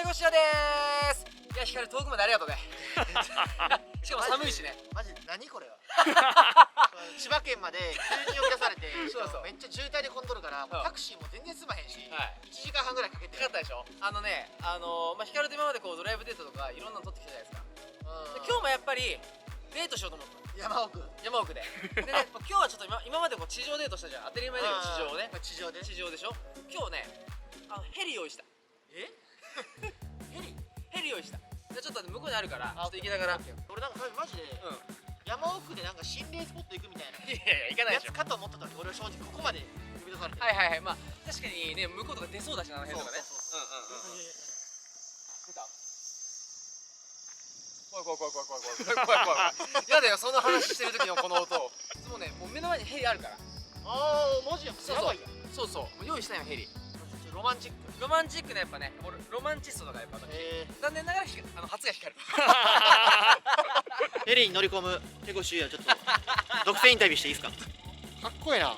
越し屋でーす。いや、光遠くまでありがとうね。しかも寒いしね。マジ何これは。千葉県まで急に呼び出されて、そうそうめっちゃ渋滞で混んどるから、タクシーも全然済まへんし、はい、1時間半ぐらいかけてかかったでしょ。光と今までこうドライブデートとかいろんなの撮ってきたじゃないですか。で今日もやっぱりデートしようと思った。山奥ででね、今日はちょっと今までこう地上デートしたじゃん。当たり前だけど地上をね。地上でしょ。今日ね、ヘリ用意した。ヘリ用意した。でちょっと向こうにあるからちょっと行きながら。俺なんかマジで山奥でなんか心霊スポット行くみたいな。いやいや行かないでしょ。やつかと思った時、俺は正直ここまで呼び出されて。はいはいはい。まあ確かにね、向こうとか出そうだしな、あの辺とかね。出た。怖い。やだよ、その話してる時のこの音。もうね、もう目の前にヘリあるから。マジや。そうそう。もう用意したよヘリ。ロマンチックね、やっぱね。俺ロマンチストだからやっぱ。残念ながら初が光る。ヘリに乗り込む手越優也、ちょっと独占インタビューしていいですか。かっこいいな。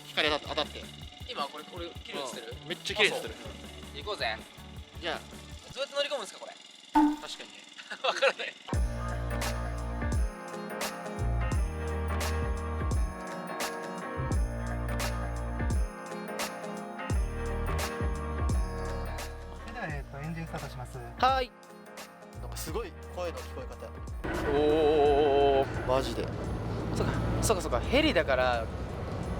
光当たって。今これ綺麗にしてる。めっちゃ綺麗にしてる。行こうぜ。じゃあどうやって乗り込むんですかこれ。確かにね。わからない。エンジンスタートします。はい。なんかすごい声の聞こえおお。方。マジで。そうかヘリだから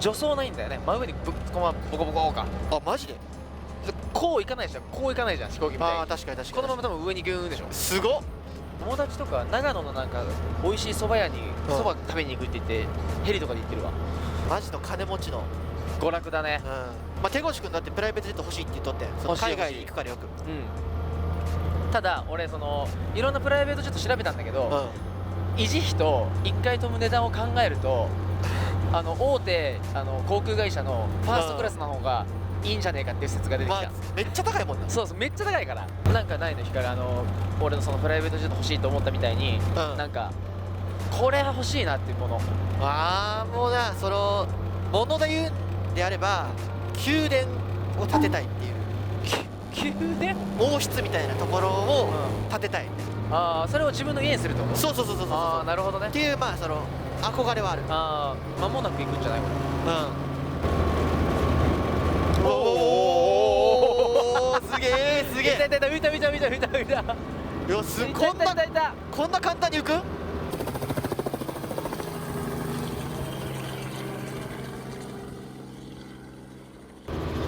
助走ないんだよね。真上にボコボコか。あ、マジで。こういかないじゃん。飛行機みたいに。確かに。このまま多分上にギューンでしょ。すごっ。友達とか長野のなんか美味しい蕎麦屋に蕎麦食べに行くって言ってヘリとかで行ってるわ。マジの金持ちの娯楽だね。まあ手越君だってプライベートジェット欲しいって言っとって、その海外に行くからよく。ただ俺いろんなプライベートジェット調べたんだけど、維持費と1回飛ぶ値段を考えると大手航空会社のファーストクラスの方がいいんじゃねえかっていう説が出てきた。めっちゃ高いもんな。そうめっちゃ高いから。なんかないの光、俺のそのプライベートジェット欲しいと思ったみたいに、なんかこれ欲しいなっていうもの。もうな、そのもので言うんであれば宮殿を建てたいっていう。宮殿？王室みたいなところを建てたい。それを自分の家にするってこと？そう。なるほどね。っていうその憧れはある。間もなく行くんじゃないこれ。すげえ。浮いた。いや、こんな簡単に浮く？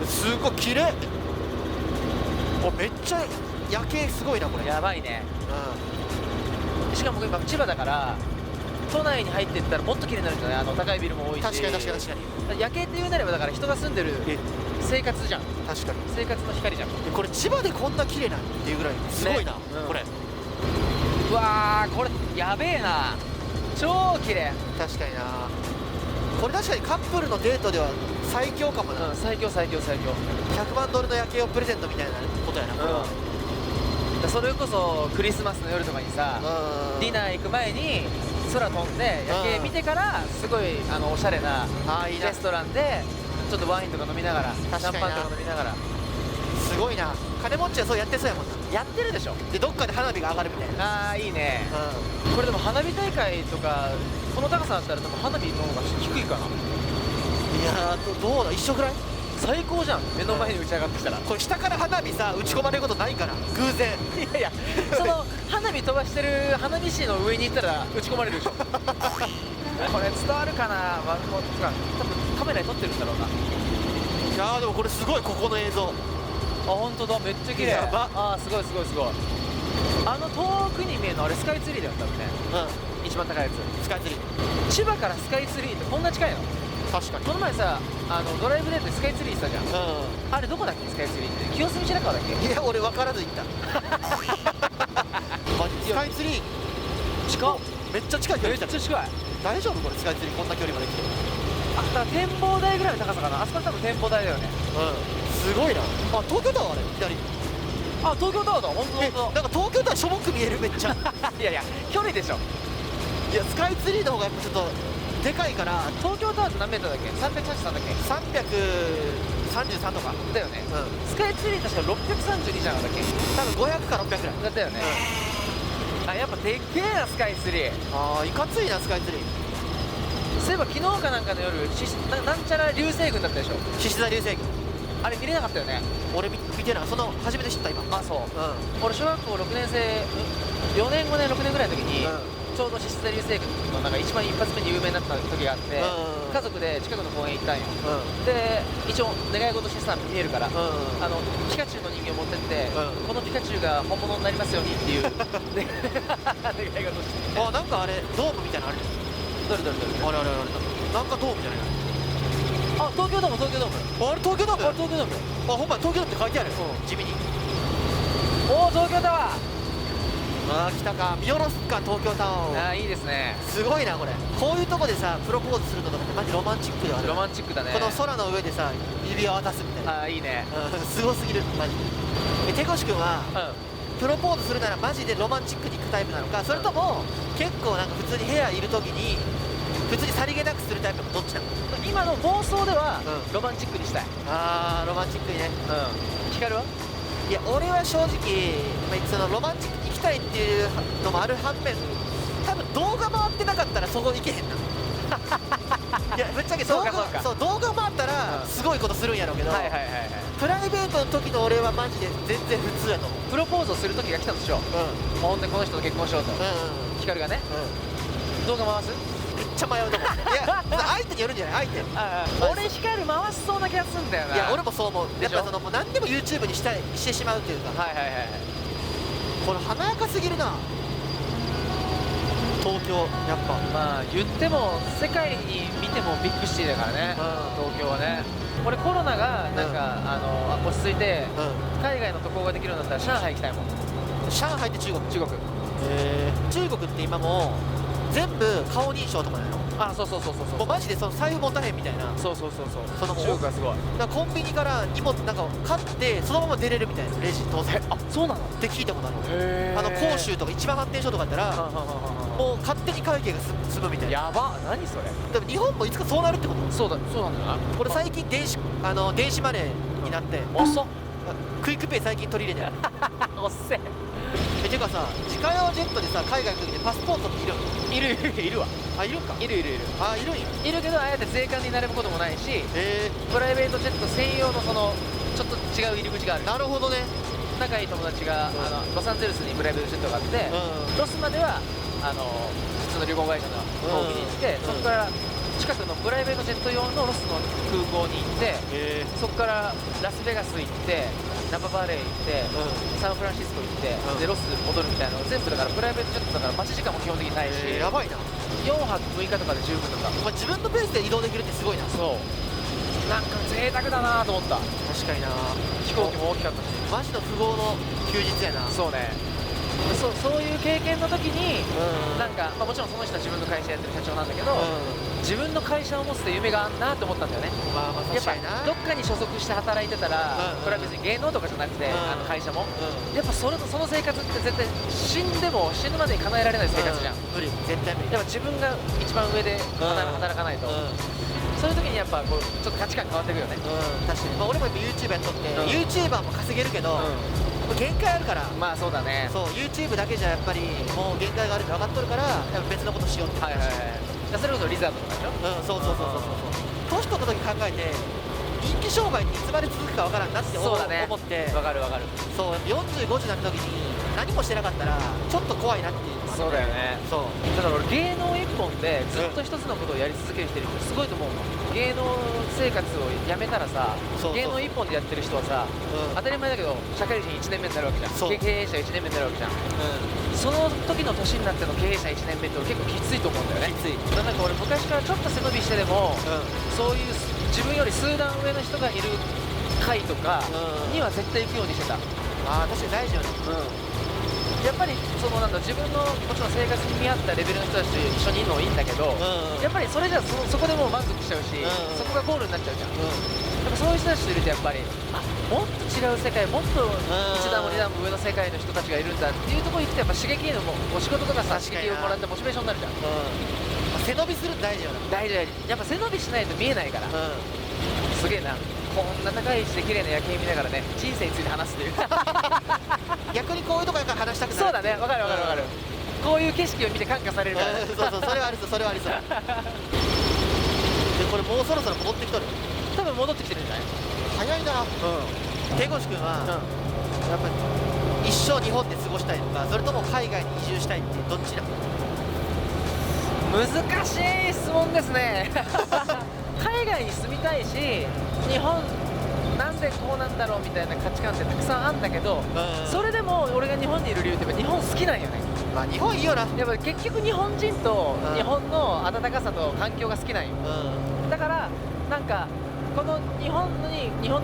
すごい綺麗。めっちゃ夜景すごいなこれ。やばいね。しかも今千葉だから都内に入っていったらもっと綺麗になるんじゃない？高いビルも多いし。確かに。夜景って言うなればだから人が住んでる生活じゃん。確かに。生活の光じゃん。これ千葉でこんな綺麗なっていうぐらいすごいな、これ。うわー、これやべえな。超綺麗。確かにな。これ確かにカップルのデートでは最強かもな。最強。100万ドルの夜景をプレゼントみたいなことやな、これは。それこそクリスマスの夜とかにさ、ディナー行く前に空飛んで夜景見てからすごいおしゃれなレストランでちょっとワインとか飲みながら、シャンパンとか飲みながら。すごいな。金持ちはそうやってそうやもんな。やってるでしょ。でどっかで花火が上がるみたいな。いいね。これでも花火大会とかこの高さだったら多分花火の方が低いかな。いやー、どうだ、一緒ぐらい。最高じゃん。目の前に打ち上がってきたら。これ下から花火さ打ち込まれることないから、偶然。いやその花火飛ばしてる花火師の上に行ったら打ち込まれるでしょ。これ伝わるかな。多分カメラに撮ってるんだろうな。いやーでもこれすごい、ここの映像。本当だ、めっちゃ綺麗。すごい。遠くに見えるのあれスカイツリーだよ多分ね。一番高いやつ。スカイツリー。千葉からスカイツリーってこんな近いの？確かに。この前さドライブデートでスカイツリー行ったじゃん。あれどこだっけ？スカイツリーって清澄白河だっけ？いや、俺分からず行った。スカイツリー近っ。めっちゃ近い距離。めっちゃ近い。大丈夫これ？スカイツリーこんな距離まで来て。だから展望台ぐらいの高さかな。あそこは多分展望台だよね。すごいな。東京タワーあれ左。東京タワーだ。本当。なんか東京タワーしょぼく見える、めっちゃ。いや距離でしょ。いや、スカイツリーの方がやっぱちょっとでかいから。東京タワーって何メートルだっけ？333だっけ333とかだよね。うんスカイツリー確か632じゃなかったっけ？多分500か600ぐらいだったよね。あ、やっぱでっけえなスカイツリー。ああいかついなスカイツリー。そういえば昨日かなんかの夜なんちゃら流星群だったでしょ。獅子座流星群。あれ見れなかったよね。俺見てない。その初めて知った今。あ、そう。う俺小学校6年生4年5年6年ぐらいの時に、ちょうど獅子座流星群のなんか一番一発目に有名になった時があって、うん家族で近くの公園行ったんよ。んで一応願い事してさ見えるから、うんピカチュウの人形持ってって、うんこのピカチュウが本物になりますようにっていう願い事してあなんかあれドームみたいなのある。どれどれどれあれあれあれなんかドームじゃないあ、東京ドーム東京ドームあれ東京ドーム。あ、東京ドームあほんま東京ドームって書いてある。地味に。おお、東京タワああ来たか。見下ろすか東京タワーを。ー。あー、いいですね。すごいなこれ。こういうとこでさプロポーズするのとかってマジロマンチックではある。ロマンチックだね。この空の上でさ指輪渡すみたいな。あー、いいね。すごすぎるマジで。手越くんはうプロポーズするならマジでロマンチックにいくタイプなのか、それとも結構なんか普通に部屋いる時に普通にさりげなくするタイプなのか、どっちなの？ん、今の妄想では、うんロマンチックにしたい。あーロマンチックにね。うん。光は？いや俺は正直、そのロマンチックに行きたいっていうのもある反面、多分動画回ってなかったらそこ行けへんな。いやぶっちゃけ動画そうかそう動画回ったらうんすごいことするんやろうけど、はいはいはいはい。プライベートの時の俺はマジで全然普通やと思う。プロポーズをする時が来たんでしょ。ほんでこの人と結婚しようと。光がね、動画回す？めっちゃ迷うと思う。いや相手によるんじゃない相手。俺光回しそうな気がするんだよな。いや俺もそう思う。やっでしょぱそのもう何でも YouTube にしてしまうというか、はいはいはいはい。これ華やかすぎるな東京。やっぱまあ言っても世界に見てもビッグシティだからね、東京はね。俺コロナがなんか、落ち着いて海外の渡航ができるようになったら上海行きたいもん。上海って中国。中国。中国って今もう全部顔認証とかなの。あ、そうそうそうそうそう。もうマジでその財布持たへんみたいな。そうそうそうそう。その中国がすごい。だからコンビニから荷物なんか買ってそのまま出れるみたいな、レジ当然。あ、そうなの？って聞いたことある。へー。広州とか一番発展所とかだったらもう勝手に会計が済むみたいな。やば。何それ。でも日本もいつかそうなるってこと。そうだ、そうなんだよな。これ最近電子マネーになって遅っ。クイックペイ最近取り入れてる。おっせてかさ自家用ジェットでさ海外行く時にパスポートっているの？いるいるいるわ。あいるんか。いるいるいるあいるんや。いるけど、あえて税関に並ぶこともないし、へプライベートジェット専用のそのちょっと違う入り口がある。なるほどね。仲いい友達が、ロサンゼルスにプライベートジェットがあって、ロスまでは普通の旅行会社の飛行機に行って、そこから近くのプライベートジェット用のロスの空港に行って、そこからラスベガス行ってナパバレー行って、サンフランシスコ行って、でロス戻るみたいなの全部だからプライベートジェットだから待ち時間も基本的にないし、やばいな。4泊6日とかで十分とか。自分のペースで移動できるってすごいな。そうなんか贅沢だなと思った。確かにな。飛行機も大きかったし。マジの富豪の休日やな。そうね。そういう経験の時に、なんか、もちろんその人は自分の会社やってる社長なんだけど、自分の会社を持つって夢があんなって思ったんだよね。まあやっぱ確かにな。どっかに所属して働いてたら、これは別に芸能とかじゃなくて、会社もやっぱその生活って絶対死んでも死ぬまでに叶えられない生活じゃん。無理絶対無理。やっぱ自分が一番上で働かないと、そういう時にやっぱこうちょっと価値観変わってくよね。確かに。俺もやっぱ YouTube やっとって、YouTuber も稼げるけど限界あるから。まあそうだね。そう YouTube だけじゃやっぱりもう限界があるって分かっとるから、やっぱ別のことしようって。はいはいはい。それこそリザードとかでしょ。そうそうそうそうそう。年取った時考えて人気商売っていつまで続くか分からんなって思って。わかるわかる。そう45時になる時に何もしてなかったらちょっと怖いなっていう。そうだよね。そうだから俺芸能一本でずっと一つのことをやり続ける人すごいと思うの。芸能生活をやめたらさ、芸能一本でやってる人はさ、当たり前だけど社会人1年目になるわけじゃん。経営者1年目になるわけじゃん。その時の年になっての経営者1年目って結構きついと思うんだよね。きつい。なんか俺昔からちょっと背伸びしてでも、そういう自分より数段上の人がいる会とかには絶対行くようにしてた。ああ確かに大事よね。やっぱりそのなんだ自分のもちろん生活に見合ったレベルの人たちと一緒にいるのもいいんだけど、やっぱりそれじゃそこでもう満足しちゃうし、そこがゴールになっちゃうじゃん。やっぱそういう人たちといるとやっぱりもっと違う世界、もっと1段も2段も上の世界の人たちがいるんだっていうところに行ってやっぱ刺激へのお仕事とかさ刺激をもらってモチベーションになるじゃん。背伸びするの大事よな。大事大事。やっぱ背伸びしないと見えないから。うすげえな。こんな高い位置で綺麗な夜景見ながらね、人生について話すという。ん、逆にこういうとこやから話したくなる。そうだね、わかるわかるわかる。こういう景色を見て感化されるからね。そうそう、それはありそう、それはありそう。でこれもうそろそろ戻ってきとる。多分戻ってきてるんじゃない？早いな。手越君は、やっぱり一生日本で過ごしたいのか、それとも海外に移住したいってどっちだ？難しい質問ですね。海外に住みたいし、日本なんでこうなんだろうみたいな価値観ってたくさんあるんだけど、それでも俺が日本にいる理由ってやっぱ日本好きなんよね。まあ日本いいよな。やっぱ結局日本人と日本の温かさと環境が好きなんよ。だからなんかこの日本の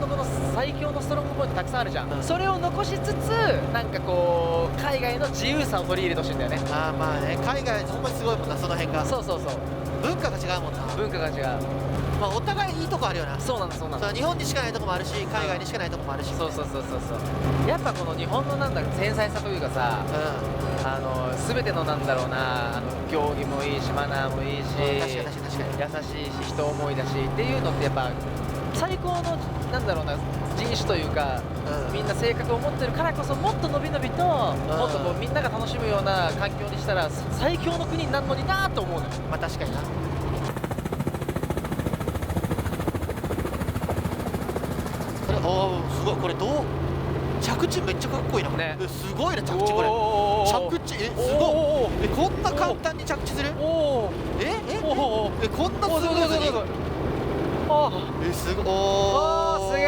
この最強のストロングポイントたくさんあるじゃん、それを残しつつなんかこう海外の自由さを取り入れてほしいんだよね。ああまあね、海外ほんまにすごいもんな、その辺が。そうそうそう、文化が違うもんな。文化が違う。まあお互いいいとこあるよな。そうなんだそうなんだ。日本にしかないとこもあるし、海外にしかないとこもあるし。そうそうそうそうそう。やっぱこの日本のなんだろう繊細さというかさ、全てのなんだろうな、競技もいいしマナーもいいし、確かに確かに。優しいし人思いだしっていうのってやっぱ最高のなんだろうな人種というか、みんな性格を持ってるからこそもっと伸び伸びと、もっとこうみんなが楽しむような環境にしたら最強の国になるのになと思うのよ。まあ確かにな。おおすごい、これどう着地めっちゃかっこいいな、ね、すごいな着地。これ着地すごい。こんな簡単に着地する？こんなスムーズに？すごい。おおすげえ。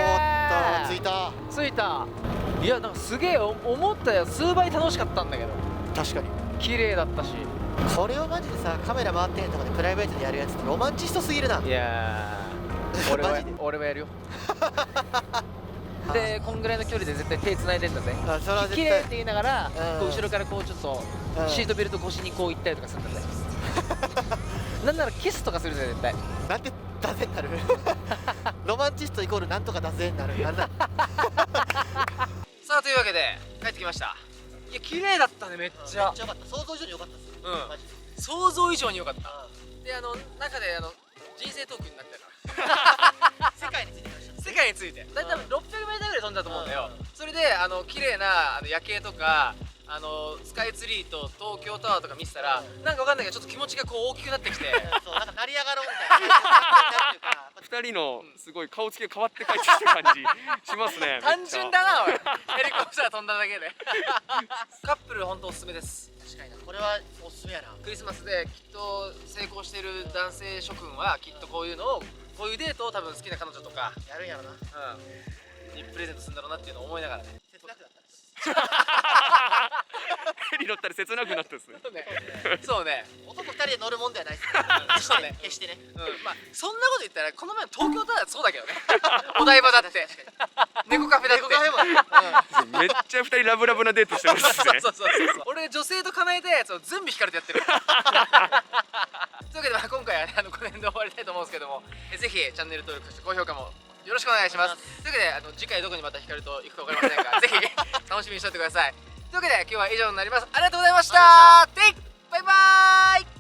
ついたついた。いやなんかすげえ思ったよ数倍楽しかったんだけど。確かに綺麗だったし。これをマジでさ、カメラ回ってへんとかでプライベートでやるやつってロマンチストすぎるな。いやー俺はやるよ。でこんぐらいの距離で絶対手繋いでんだぜ。それは絶対綺麗って言いながら、こう後ろからこうちょっとシートベルト越しにこう行ったりとかするんだぜ。なんならキスとかするぜ絶対。なんてダゼになる。ロマンチストイコールなんとかダゼになる。なんだ。さあというわけで帰ってきました。いや綺麗だったね、めっちゃ。めっちゃ良かった。想像以上に良かったです。マジで想像以上に良かった。で中で人生トークになったから世界について話した。世界についてだいたい 600m ぐらい飛んだと思うんだよ。それで綺麗な夜景とかスカイツリーと東京タワーとか見てたら、なんかわかんないけどちょっと気持ちがこう大きくなってきて、そうなんか成り上がろうみたいな感じになるっていうか。二人のすごい顔つきが変わって帰ってきた感じしますね。単純だなおい。ヘリコプター飛んだだけで。カップル本当おすすめです。確かにな、これはおすすめやな。クリスマスできっと成功してる男性諸君はきっとこういうのをこういうデートを多分好きな彼女とかやるんやろな。にプレゼントするんだろうなっていうのを思いながらね。切なくなった。ヘリ乗ったら切なくなったですね。そうね。男2人で乗るもんではないです。そうね。決してね。まあそんなこと言ったらこの前の東京タワーそうだけどね。お台場だって猫カフェだって。猫カフェもめっちゃ二人ラブラブなデートしてますね。そう俺女性と叶えたやつを全部引かれてやってる。というわけで今回はねこの辺で終わりたいと思うんですけども、ぜひチャンネル登録そして高評価もよろしくお願いします。というわけで次回どこにまた光と行くか分かりませんが、ぜひ楽しみにしておいてください。というわけで今日は以上になります。ありがとうございました。バイバーイ。